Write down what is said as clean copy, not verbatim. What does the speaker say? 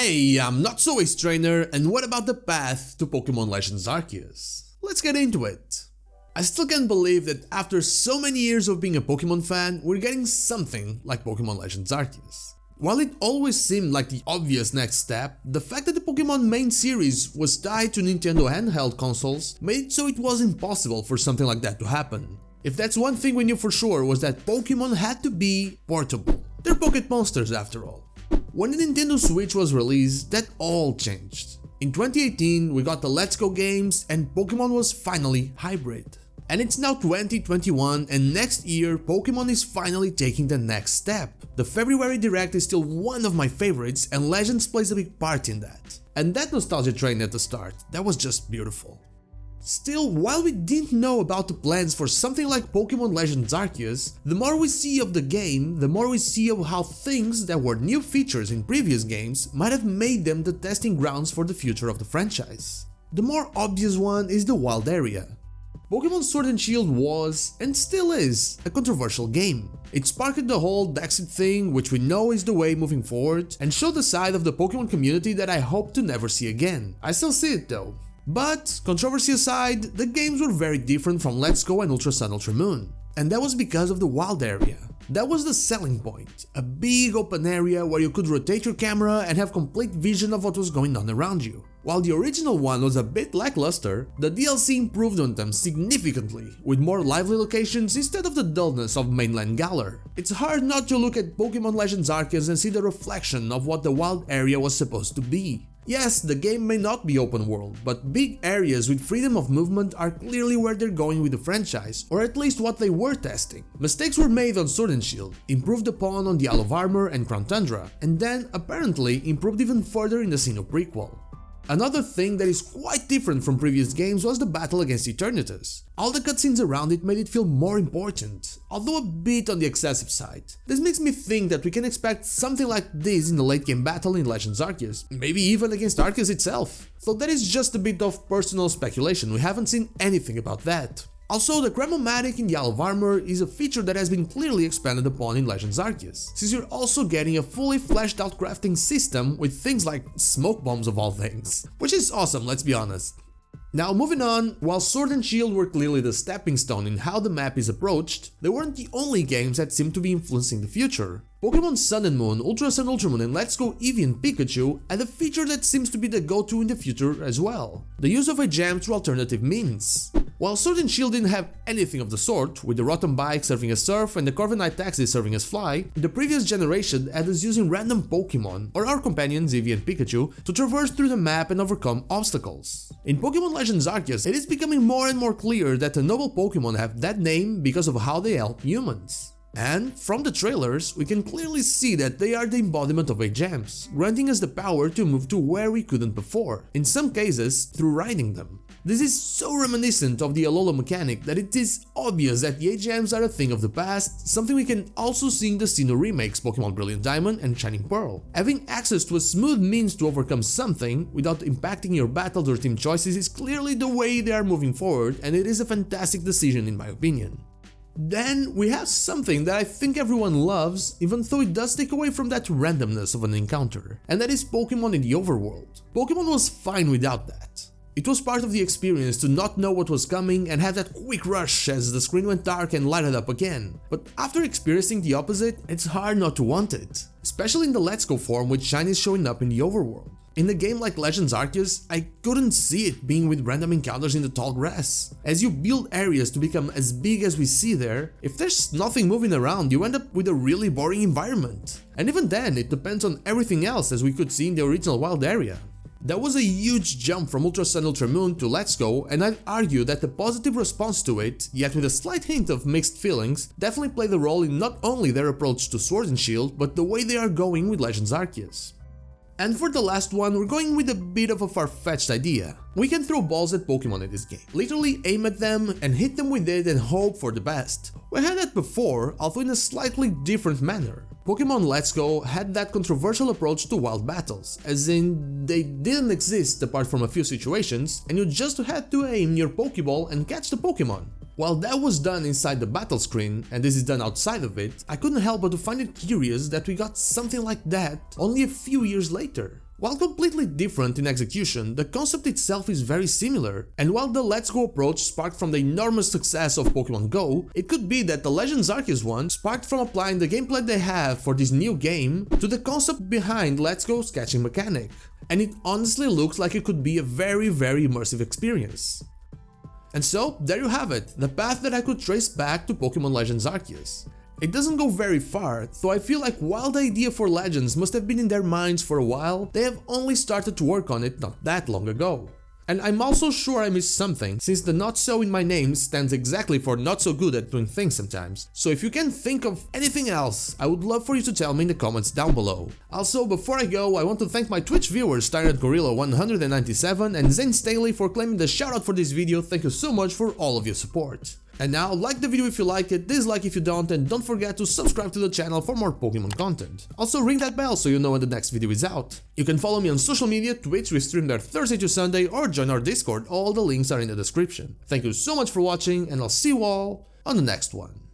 Hey, I'm Not So Ace Trainer, and what about the path to Pokémon Legends Arceus? Let's get into it. I still can't believe that after so many years of being a Pokémon fan, we're getting something like Pokémon Legends Arceus. While it always seemed like the obvious next step, the fact that the Pokémon main series was tied to Nintendo handheld consoles made it so it was impossible for something like that to happen. If that's one thing we knew for sure, was that Pokémon had to be portable. They're pocket monsters after all. When the Nintendo Switch was released, that all changed. In 2018, we got the Let's Go games and Pokémon was finally hybrid. And it's now 2021 and next year Pokémon is finally taking the next step. The February Direct is still one of my favorites and Legends plays a big part in that. And that nostalgia train at the start, that was just beautiful. Still, while we didn't know about the plans for something like Pokémon Legends Arceus, the more we see of the game, the more we see of how things that were new features in previous games might have made them the testing grounds for the future of the franchise. The more obvious one is the wild area. Pokémon Sword and Shield was, and still is, a controversial game. It sparked the whole Dexit thing, which we know is the way moving forward, and showed a side of the Pokémon community that I hope to never see again. I still see it though. But, controversy aside, the games were very different from Let's Go and Ultra Sun Ultra Moon. And that was because of the wild area. That was the selling point, a big open area where you could rotate your camera and have complete vision of what was going on around you. While the original one was a bit lackluster, the DLC improved on them significantly, with more lively locations instead of the dullness of mainland Galar. It's hard not to look at Pokémon Legends Arceus and see the reflection of what the wild area was supposed to be. Yes, the game may not be open world, but big areas with freedom of movement are clearly where they're going with the franchise, or at least what they were testing. Mistakes were made on Sword and Shield, improved upon on the Isle of Armor and Crown Tundra, and then, apparently, improved even further in the Sinnoh prequel. Another thing that is quite different from previous games was the battle against Eternatus. All the cutscenes around it made it feel more important, although a bit on the excessive side. This makes me think that we can expect something like this in the late game battle in Legends Arceus, maybe even against Arceus itself. So that is just a bit of personal speculation, we haven't seen anything about that. Also, the Cramomatic in the Isle of Armor is a feature that has been clearly expanded upon in Legends Arceus, since you're also getting a fully fleshed out crafting system with things like smoke bombs of all things, which is awesome, let's be honest. Now moving on, while Sword and Shield were clearly the stepping stone in how the map is approached, they weren't the only games that seemed to be influencing the future. Pokémon Sun and Moon, Ultra Sun Ultra Moon and Let's Go Eevee and Pikachu had a feature that seems to be the go-to in the future as well, the use of a gem through alternative means. While Sword and Shield didn't have anything of the sort, with the Rotom Bike serving as Surf and the Corviknight Taxi serving as Fly, the previous generation had us using random Pokémon, or our companions Eevee and Pikachu, to traverse through the map and overcome obstacles. In Pokémon Legends Arceus, it is becoming more and more clear that the noble Pokémon have that name because of how they help humans. And, from the trailers, we can clearly see that they are the embodiment of gems, granting us the power to move to where we couldn't before, in some cases through riding them. This is so reminiscent of the Alola mechanic that it is obvious that the gems are a thing of the past, something we can also see in the Sinnoh remakes Pokémon Brilliant Diamond and Shining Pearl. Having access to a smooth means to overcome something without impacting your battles or team choices is clearly the way they are moving forward, and it is a fantastic decision in my opinion. Then we have something that I think everyone loves, even though it does take away from that randomness of an encounter, and that is Pokémon in the overworld. Pokémon was fine without that. It was part of the experience to not know what was coming and have that quick rush as the screen went dark and lighted up again. But after experiencing the opposite, it's hard not to want it, especially in the Let's Go form with shinies showing up in the overworld. In a game like Legends Arceus, I couldn't see it being with random encounters in the tall grass. As you build areas to become as big as we see there, if there's nothing moving around, you end up with a really boring environment. And even then, it depends on everything else as we could see in the original wild area. That was a huge jump from Ultra Sun Ultra Moon to Let's Go, and I'd argue that the positive response to it, yet with a slight hint of mixed feelings, definitely played a role in not only their approach to Sword and Shield, but the way they are going with Legends Arceus. And for the last one, we're going with a bit of a far-fetched idea. We can throw balls at Pokémon in this game, literally aim at them and hit them with it and hope for the best. We had that before, although in a slightly different manner. Pokémon Let's Go had that controversial approach to wild battles, as in they didn't exist apart from a few situations and you just had to aim your Pokéball and catch the Pokémon. While that was done inside the battle screen, and this is done outside of it, I couldn't help but to find it curious that we got something like that only a few years later. While completely different in execution, the concept itself is very similar, and while the Let's Go approach sparked from the enormous success of Pokémon Go, it could be that the Legends Arceus one sparked from applying the gameplay they have for this new game to the concept behind Let's Go's catching mechanic, and it honestly looks like it could be a very immersive experience. And so, there you have it, the path that I could trace back to Pokémon Legends Arceus. It doesn't go very far, though I feel like while the idea for Legends must have been in their minds for a while, they have only started to work on it not that long ago. And I'm also sure I missed something, since the not so in my name stands exactly for not so good at doing things sometimes. So if you can think of anything else, I would love for you to tell me in the comments down below. Also, before I go, I want to thank my Twitch viewers Tyrant Gorilla 197 and Zane Staley for claiming the shoutout for this video. Thank you so much for all of your support. And now, like the video if you like it, dislike if you don't, and don't forget to subscribe to the channel for more Pokemon content. Also ring that bell so you know when the next video is out. You can follow me on social media, Twitch, we stream there Thursday to Sunday, or join our Discord, all the links are in the description. Thank you so much for watching, and I'll see you all on the next one.